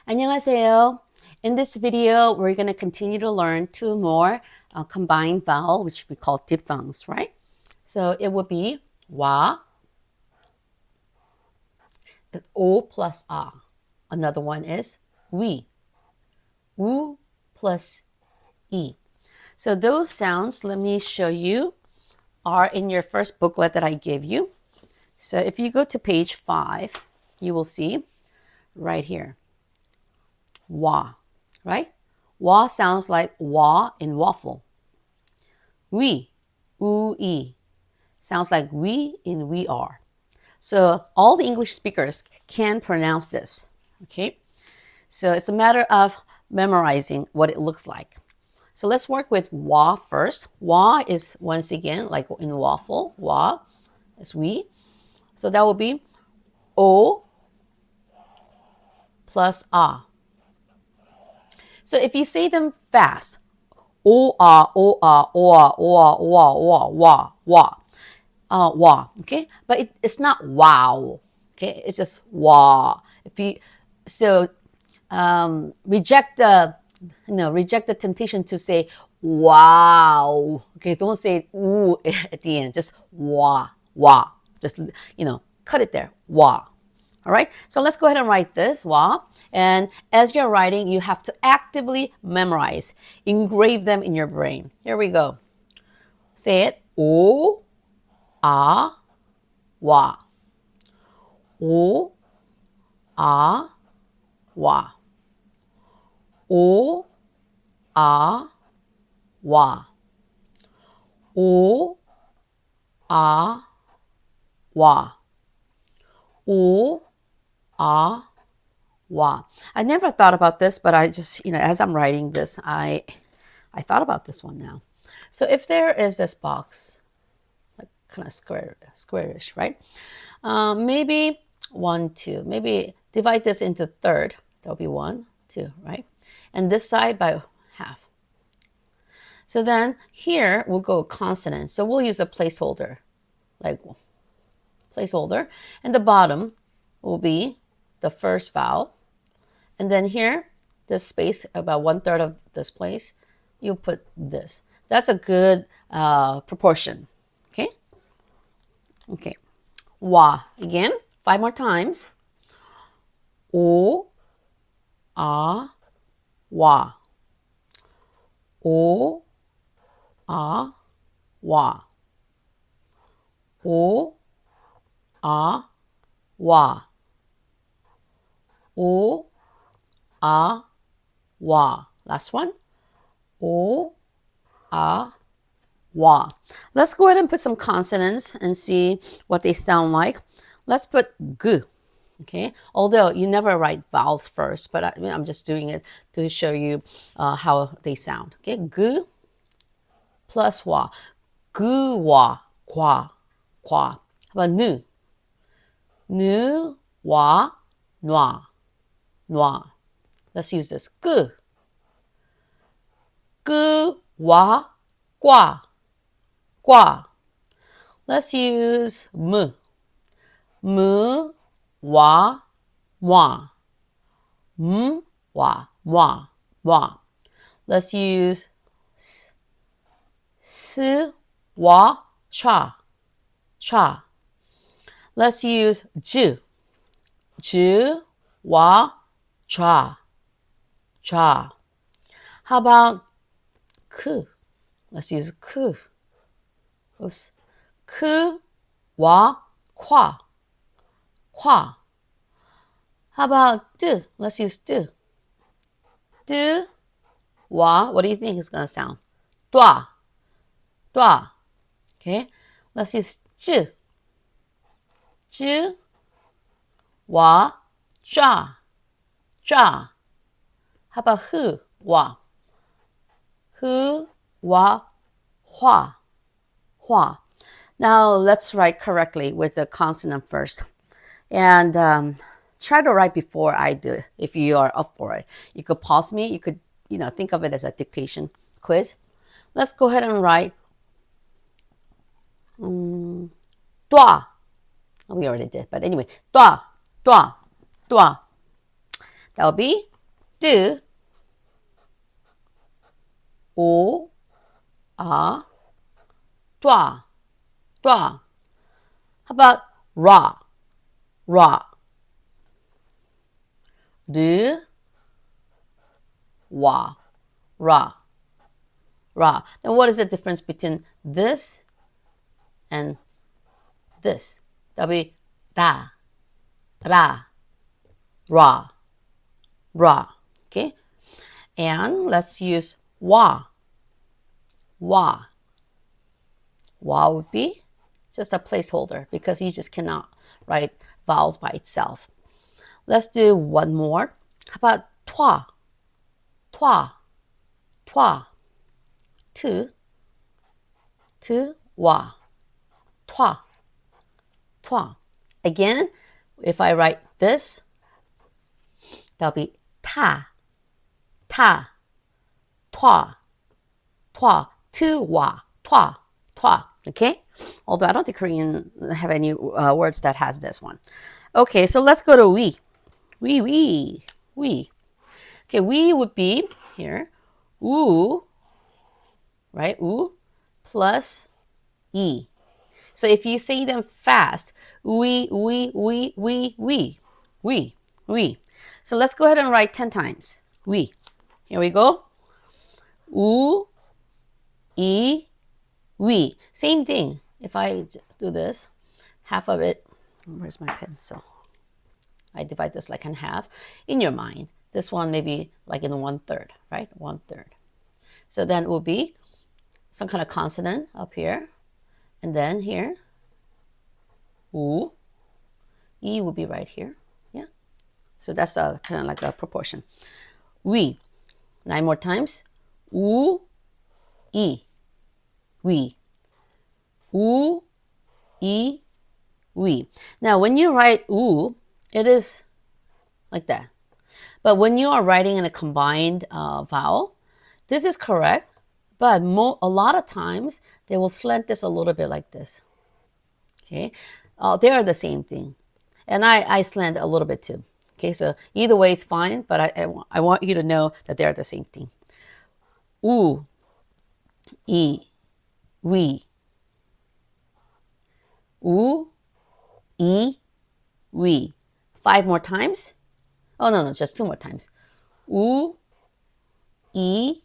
안녕하세요. In this video, we're going to continue to learn two more combined vowel, which we call diphthongs, right? So it would be wa, o plus a. Another one is we, u plus e. So those sounds, let me show you, are in your first booklet that I gave you. So if you go to page 5, you will see right here, wa, right? Wa sounds like wa in waffle. We, oo-e, sounds like we in we are. So all the English speakers can pronounce this, okay? So it's a matter of memorizing what it looks like. So let's work with wa first. Wa is, once again, like in waffle, wa is we. So that will be o plus a. So if you say them fast, o a o a o a o a o a o a wa, okay? But it's not wow, okay? It's just wa. If you reject the temptation to say wow, okay? Don't say ooh at the end. Just wa. Just cut it there. Wa. All right, so let's go ahead and write this, wa. And as you're writing, you have to actively memorize, engrave them in your brain. Here we go. Say it. O, a, wa. O, a, wa. O, a, wa. O, a, wa. O, a, wa. I never thought about this, but I just, as I'm writing this, I thought about this one now. So if there is this box, like kind of squarish, right? Maybe 1, 2. Maybe divide this into third. That'll be 1, 2, right? And this side by half. So then here we'll go consonant. So we'll use a placeholder, like placeholder. And the bottom will be the first vowel. And then here, this space, about 1/3 of this place, you put this. That's a good proportion. Okay? Okay. Wa. Again, 5 more times. O, a, wa. O, a, wa. O, a, wa. O, a, wa. Last one. O, a, wa. Let's go ahead and put some consonants and see what they sound like. Let's put g. Okay, although you never write vowels first, but I'm just doing it to show you how they sound. Okay, g plus wa. Gu wa, qua, qua. How about nu? Nu wa, noa, noa. Let's use this. Gu. Gu wa, qua, qua. Let's use mu. Mu wa, moi. M, wa, moi, moi. Let's use s. S, wa, cha, cha. Let's use j. J, wa, cha, cha. How about k? Let's use k. Oops. K, wa, qua, qua. How about d? Let's use d. D, wa, what do you think it's going to sound? Dua, dua. Okay, let's use j. J, wa, ja, ja. How about hu, wa? Hu, wa, hua, hua. Now let's write correctly with the consonant first. And try to write before I do if you are up for it. You could pause me. You could, think of it as a dictation quiz. Let's go ahead and write dua. We already did, but anyway, dua, dua, dua. That will be 뜨, 오, 아, 뚜아, 뚜아. How about ra, ra? 르, 와, ra, ra. Then what is the difference between this and this? That'll be ra, ra, ra, ra. Okay? And let's use wa. Wa. Wa would be just a placeholder because you just cannot write vowels by itself. Let's do one more. How about twa? Twa. Twa. Tu. Tu. Wa. Twa. Twa. Again, if I write this, that'll be ta. Ta. Twa. Twa. Tu. Wa. Twa. Twa. Okay? Although I don't think Korean have any words that has this one. Okay, so let's go to we. We. Okay, we would be here, 우, right? 우 plus e. So if you say them fast, we. So let's go ahead and write 10 times. We. Here we go. 우, 이, we. Same thing. If I do this, half of it, where's my pencil? I divide this like in half. In your mind, this one maybe like in 1/3, right? 1/3. So then it will be some kind of consonant up here. And then here, 우, E will be right here. Yeah. So that's kind of like a proportion. We. 9 more times. 우, 이, we. 우, 이, we. Now, when you write 우, it is like that. But when you are writing in a combined vowel, this is correct. But a lot of times, they will slant this a little bit like this. Okay? They are the same thing. And I slant a little bit too. Okay, so either way is fine, but I want you to know that they are the same thing. 우, 이, we. 우, 이, we. 5 more times. Oh, no, just 2 more times. 우, 이,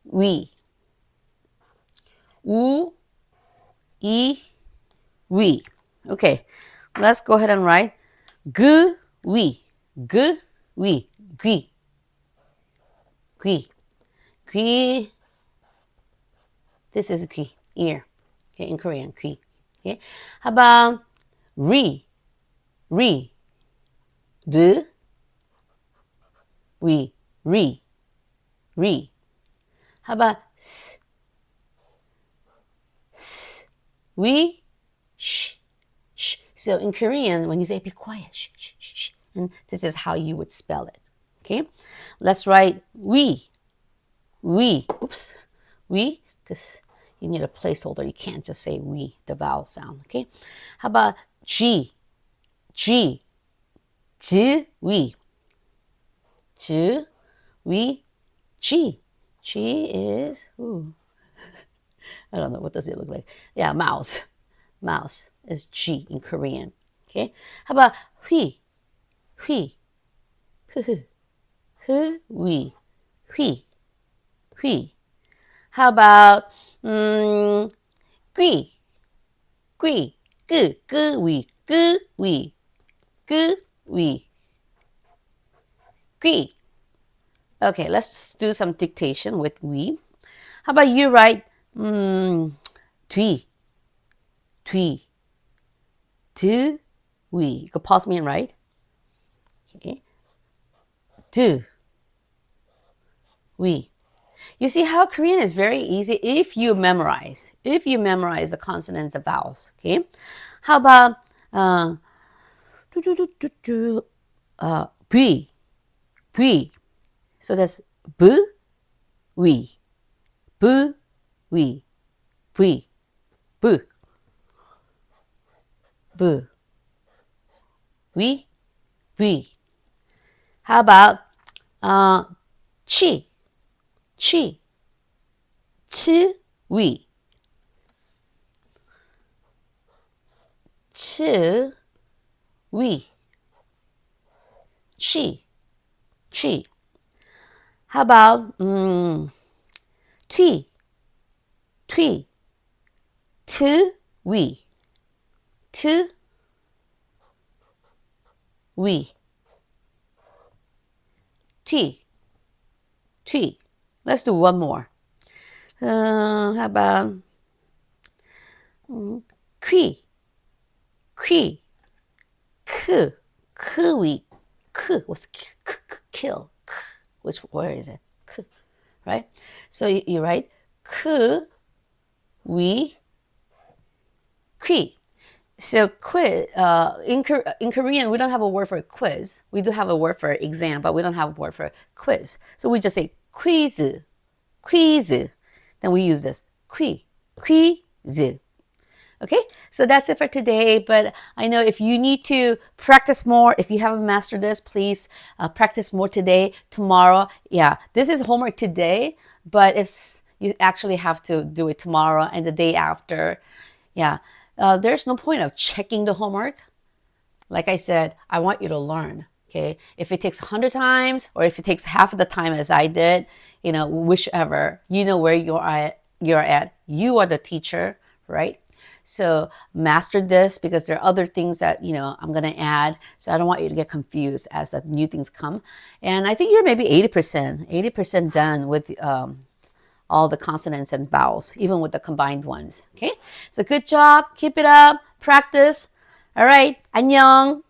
we. 우, 이, we. Okay, let's go ahead and write 그, we. 그, we. 귀. 귀. 귀. This is 귀, ear. Okay, in Korean, 귀. Okay, how about 리? 르, we, re. How about s? We, sh. So in Korean, when you say be quiet, sh, and this is how you would spell it. Okay, let's write we. Oops, we, because you need a placeholder. You can't just say we, the vowel sound. Okay, how about G, we. We, G. G is, I don't know, what does it look like? Yeah, mouse. Mouse is G in Korean. Okay, how about 휘? 휘. we. 휘. How about 귀? we. 귀. Okay, let's do some dictation with we. How about you write 뒤. 드, we. You could pause me and write. Okay. 드, we. You see how Korean is very easy if you memorize. If you memorize the consonants, the vowels. Okay. How about 비. So that's b, we. b, we. 비. b. We. How about chi, chi, chi, we, chi, we, chi, chi. How about tui, tui, tu, we, tu, we, tui, tui. Let's do one more. How about qui, qui, ku, kui, ku. What's kill? Which word is it? Ku, right? So you write ku, we, qui. So quiz, in Korean, we don't have a word for quiz. We do have a word for exam, but we don't have a word for quiz. So we just say quiz, quiz. Then we use this quiz. Okay, so that's it for today. But I know if you need to practice more, if you haven't mastered this, please practice more today, tomorrow. Yeah, this is homework today, but you actually have to do it tomorrow and the day after. Yeah, there's no point of checking the homework. Like I said, I want you to learn. Okay, if it takes 100 times or if it takes half of the time as I did, whichever, where you're at. You are the teacher, right? So master this because there are other things that, I'm going to add. So I don't want you to get confused as the new things come. And I think you're maybe 80% done with all the consonants and vowels, even with the combined ones. Okay? So good job. Keep it up. Practice. All right. 안녕.